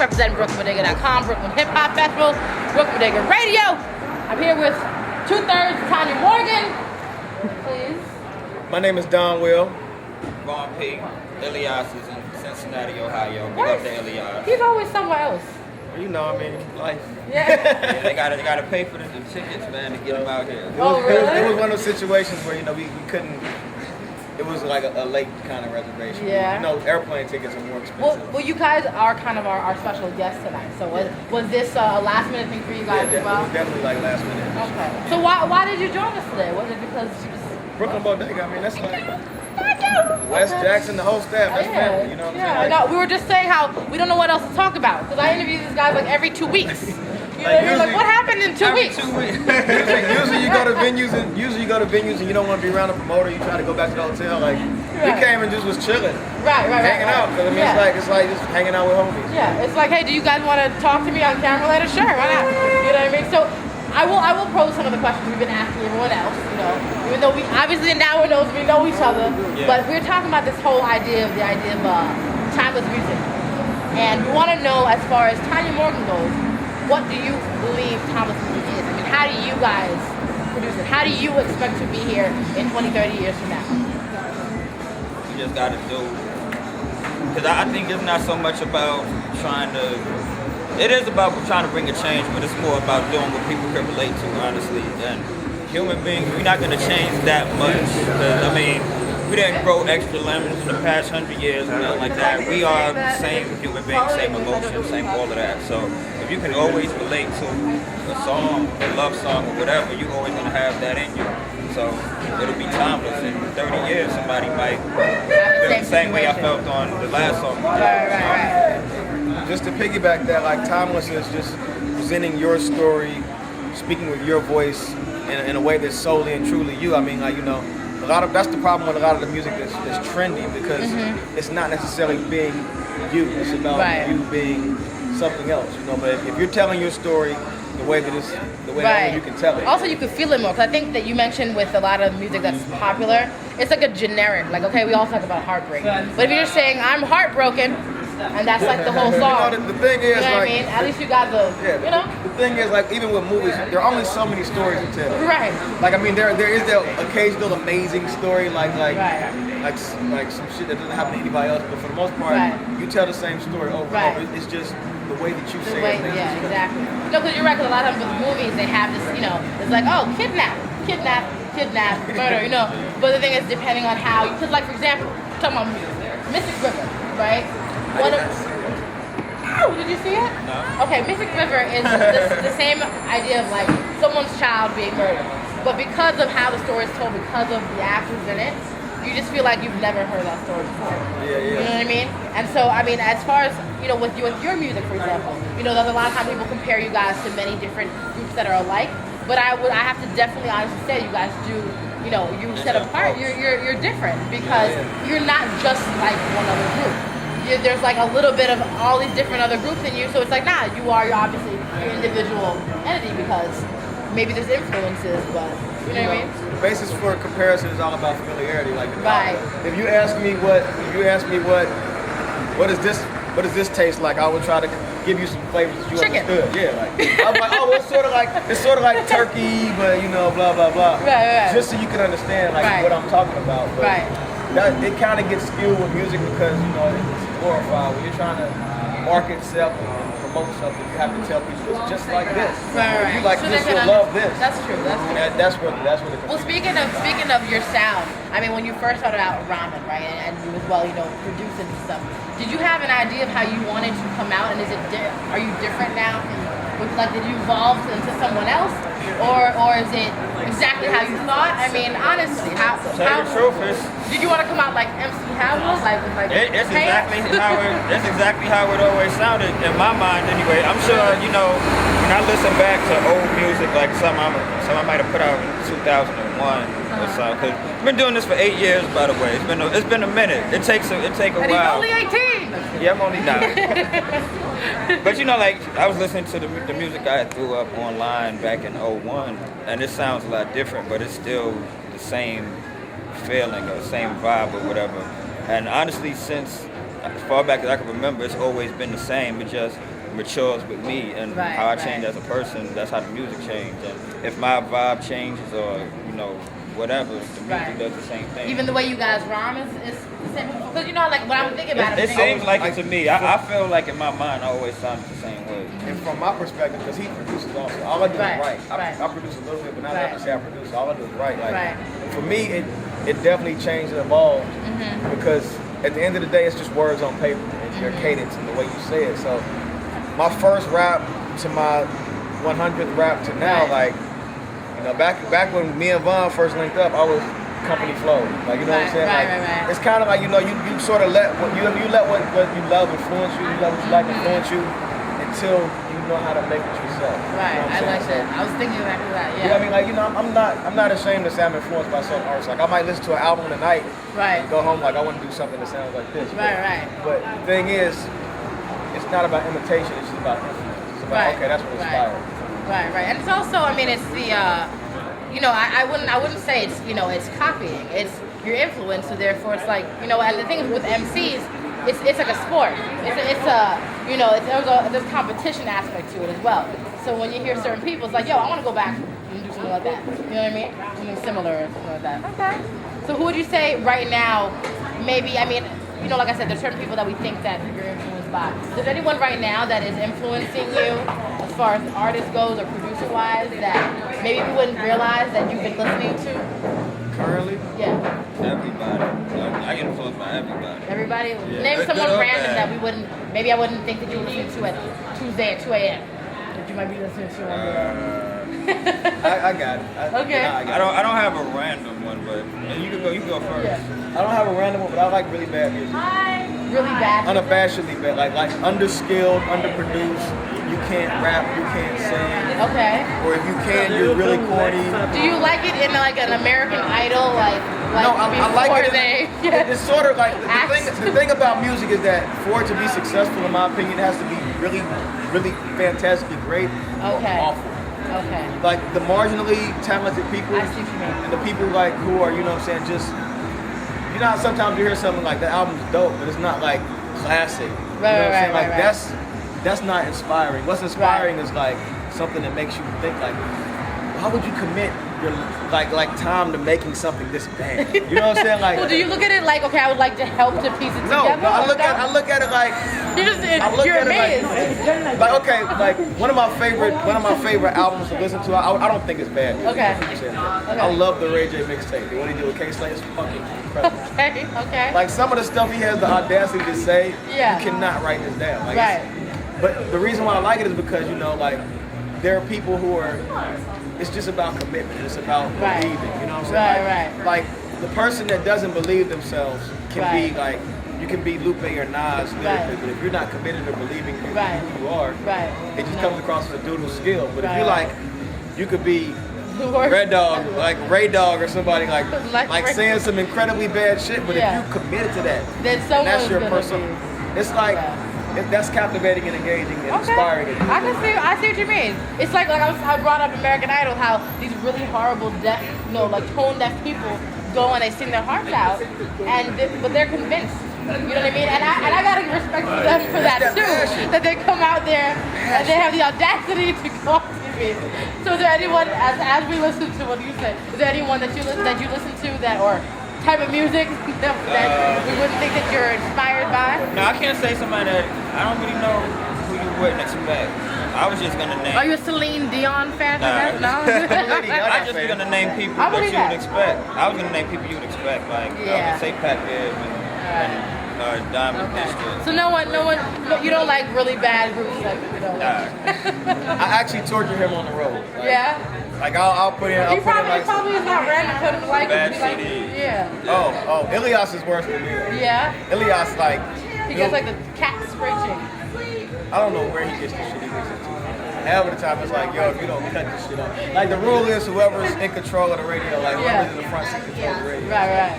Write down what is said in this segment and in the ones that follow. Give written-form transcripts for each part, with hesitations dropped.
representing BrooklynBodega.com, Brooklyn Hip Hop Festival, Brooklyn Bodega Radio. I'm here with 2/3 Tanya Morgan. Please. My name is Don Will. Ron P. Elias is in Cincinnati, Ohio. Big up to Elias. He's always somewhere else. You know, I mean, life. Yeah. Yeah, they gotta pay for the tickets, man, to get them out here. It was one of those situations where, you know, we couldn't. It was like a late kind of reservation. Yeah. You know, airplane tickets are more expensive. Well, you guys are kind of our special guests tonight. So was this a last minute thing for you guys as well? It was definitely like last minute. Okay. So why did you join us today? Was it because you just Brooklyn Bodega, I mean, that's like Wes Jackson, the whole staff, that's family, you know what I'm saying? No, we were just saying how we don't know what else to talk about because I interview these guys like every 2 weeks. You know, you're like, what happened in 2 weeks? Usually you go to venues and you don't want to be around a promoter. You try to go back to the hotel. Like we came and just was chilling, hanging out. Cause I mean, it's like just hanging out with homies. Yeah, it's like, hey, do you guys want to talk to me on camera later? Sure, why not? You know what I mean? So I will pose some of the questions we've been asking everyone else. You know, even though we obviously now we know each other, but we're talking about this whole idea of timeless music, and we want to know as far as Tanya Morgan goes. What do you believe timeless music is? I mean, how do you guys produce it? How do you expect to be here in 20, 30 years from now? You just gotta do, because I think it's not so much about it is about trying to bring a change, but it's more about doing what people can relate to, honestly. And human beings, we're not gonna change that much. Because, I mean, we didn't grow extra lemons in the past 100 years or nothing like that. We are the same human beings, same emotions, same all of that. So if you can always relate to a song, a love song, or whatever, you're always gonna have that in you. So it'll be timeless. In 30 years, somebody might feel the same way I felt on the last song. Right. Just to piggyback that, like timeless is just presenting your story, speaking with your voice in a way that's solely and truly you. I mean, like, you know, that's the problem with a lot of the music that's trending because it's not necessarily being you. It's about you being something else, you know. But if you're telling your story the way that only you can tell it. Also, you can feel it more because I think that you mentioned with a lot of music that's popular, it's like a generic. Like, okay, we all talk about heartbreak, but if you're just saying I'm heartbroken, and that's like the whole song. You know, the thing is, you know what I mean? At least you got you know. The thing is, like, even with movies, there are only so many stories to tell. Right. Like, I mean, there is the occasional amazing story, like some shit that doesn't happen to anybody else. But for the most part, you tell the same story over and over. It's just the way that you say it. Yeah, exactly. No, because you're right. Because a lot of times with movies, they have this, you know, it's like, oh, kidnap, murder, you know. But the thing is, depending on how, because like for example, talking about Mystic River, right? Did you see it? No. Okay, Mystic River is the same idea of like someone's child being murdered. But because of how the story is told, because of the actors in it, you just feel like you've never heard that story before. Yeah. You know what I mean? And so, I mean, as far as, you know, with your music, for example, you know, there's a lot of times people compare you guys to many different groups that are alike. But I have to definitely honestly say you guys do, you know, you set apart. You're different because you're not just like one other group. There's like a little bit of all these different other groups in you, so it's like, nah, you're obviously your individual entity because maybe there's influences, but you know what I mean? The basis for comparison is all about familiarity. Like, if you ask me what does this taste like, I would try to give you some flavors that you understood. Yeah, like I'm like, oh, it's sort of like turkey, but you know, blah blah blah. Right. Just so you can understand like what I'm talking about. But it kind of gets skewed with music because you know it's glorified. When you're trying to market something and promote something, you have to tell people it's just like this. If you like this, you'll love this. That's true. That's what it. Well, speaking of your sound, I mean, when you first started out with Ramen, right, and you as well, you know, producing and stuff, did you have an idea of how you wanted to come out, and are you different now? Did you evolve into someone else, or is it exactly how you thought? I mean, honestly, how did you want to come out like MC Hammer? It's exactly how it always sounded in my mind. Anyway, I'm sure you know when I listen back to old music, like some I might have put out in 2001 or so. Cause I've been doing this for 8 years, by the way. It's been a minute. It take a and while. He's only 18. Yeah, I'm only 9. But you know, like I was listening to the music I threw up online back in '01, and it sounds a lot different, but it's still the same feeling or same vibe or whatever. And honestly, since as far back as I can remember, it's always been the same. It just matures with me and Right, how I right. change as a person. That's how the music changes. And if my vibe changes or whatever, the music Right. does the same thing. Even the way you guys rhyme is the same. Because like when I'm thinking about It it, seems like it to me. I feel like in my mind I always sound the same way. And from my perspective, because he produces also, all I do Right, is write. right. I produce a little bit, but not Right. enough to say I produce. All I do is write. Like, Right. for me, it definitely changed and evolved because at the end of the day, it's just words on paper and your cadence and the way you say it. So my first rap to my 100th rap to now, Right. like, back when me and Von first linked up, I was company flow. Like, you know what I'm saying? Right, Like, right. it's kind of like, you sort of let what you let what you love influence you, you let what you like influence you until you know how to make it yourself. Right, You know what I'm I saying? like that. I was thinking exactly that. Yeah, I mean, like, I'm not ashamed to say I'm influenced by certain artists. Like, I might listen to an album tonight Right. and go home like I want to do something that sounds like this. Right. But the thing is, it's not about imitation. It's just about influence. It's about okay, that's what inspired. Right. And it's also, I mean, it's the, I wouldn't say it's, it's copying. It's your influence. So therefore, it's like, and the thing is with MCs, it's like a sport. There's a competition aspect to it as well. So when you hear certain people, it's like, yo, I want to go back and do something like that. You know what I mean? Something similar or something like that. Okay. So who would you say right now, maybe, I mean, like I said, there's certain people that we think that you're influenced by. Is there anyone right now that is influencing you as far as artist goes or producer-wise that maybe we wouldn't realize that you've been listening to? Currently? Yeah. Everybody. I get influenced by everybody. Everybody? Yeah. Name Good someone or random bad. that maybe I wouldn't think that you would listen to at Tuesday at 2 a.m. That you might be listening to on I got it. Okay. I don't have a random one, but you can go first. Yeah. I don't have a random one, but I like really bad music. Really bad. Unabashedly bad. Like underskilled, underproduced. You can't rap, you can't sing. Okay. Or if you can, you're really corny. Do you like it in like an American Idol, like No, I like before it. they? It's sort of like Act. the thing about music is that for it to be successful, in my opinion, it has to be really, really fantastically great Okay. or awful. Okay. Like the marginally talented people I see what you mean. and the people like who are, just how sometimes you hear something like the album's dope, but it's not like classic. You know what I'm saying? Like that's not inspiring. What's inspiring is like something that makes you think like, why would you commit your like time to making something this bad? You know what I'm saying? Like, Well, do you look at it like, okay, I would like to help to piece it no, together? I look at it like You're amazed. like okay, like one of my favorite albums to listen to. I don't think it's bad. Okay. I love the Ray J mixtape. What he did with K-Slay is fucking incredible. Okay. Like some of the stuff he has the audacity to say, Yeah. you cannot write this down. Like, Right. But the reason why I like it is because like there are people who are. It's just about commitment. It's about Right. believing. You know what I'm saying? Right. Like the person that doesn't believe themselves can Right. be like. You can be Lupe or Nas lyrically, Right. but if you're not committed or believing in Right. who you are, Right. it just comes across as a dude who's skilled. But if Right. you're like, you could be Or- Red Dog, like Ray Dog or somebody like Ray- saying some incredibly bad shit, but Yeah. if you committed to that, Then and someone's that's your gonna person. be. It's like Yeah. that's captivating and engaging and Okay. inspiring. I see what you mean. It's like I brought up American Idol, how these really horrible deaf, like tone deaf people go and they sing their hearts out, but they're convinced. You know what I mean? And I gotta give respect to them for that That's too. that passion. That they come out there and they have the audacity to go on TV. So is there anyone, as we listen to, what do you say? Is there anyone that you listen to that, or type of music that we wouldn't think that you're inspired by? No, I can't say somebody that I don't really know who you wouldn't expect. I was just gonna name. Are you a Celine Dion fan? Nah. No. I just was gonna name people I that believe you that. would expect. I was gonna name people you would expect, like I Yeah. would say Pat Bibb and Diamond District. So no, you don't like really bad groups, like Nah. I actually torture him on the road. Like, Yeah. Like I'll put in. He probably is not random for him to like Bad it. Like, CD. yeah. Oh, Ilias is worse than me. Yeah. Ilias like. He gets like the cat scratching. I don't know where he gets the shit he listens to. Half of the time it's like, yo, if you don't cut this shit off. Like the rule is whoever's in control of the radio, like whoever's in the front seat controls the radio. Right.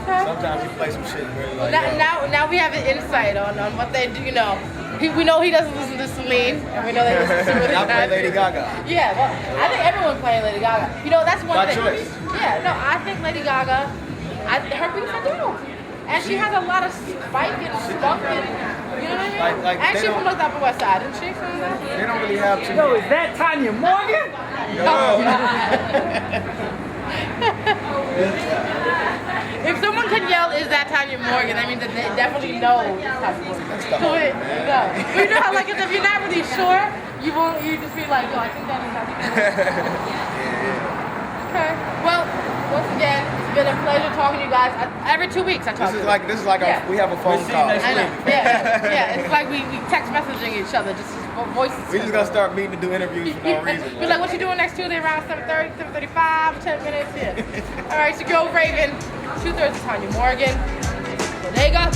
Okay. Sometimes you play some shit where you're like, Now we have an insight on what they do. We know he doesn't listen to Celine, and we know they listen to really I play bad Lady music. Gaga. Yeah, well, I think everyone playing Lady Gaga. That's one By thing. choice. Yeah, no, I think Lady Gaga, her beats are dope. And she has a lot of spike and spunk and, you know what I mean? Like, and they she's don't- from the Upper West Side, isn't she? From there? They don't really have too Yo, many. is that Tanya Morgan? If someone can yell, "Is that Tanya Morgan?" that means that they definitely know Tanya Morgan. Go ahead, no. But you know how, like, if you're not really sure, you won't. You just be like, "Oh, I think that is Tanya Morgan." Okay. Well, once again, it's been a pleasure talking to you guys. Every 2 weeks, I talk to you. This is like Yeah. we have a phone see you call. next I know. Yeah. It's like we text messaging each other, just voices. We just gonna start meeting to do interviews for no reason. Be like, what you doing next Tuesday around 7:30, 7:35, 10 minutes? Yeah. All right, so go Raven. 2/3 of Tanya Morgan. Bodega.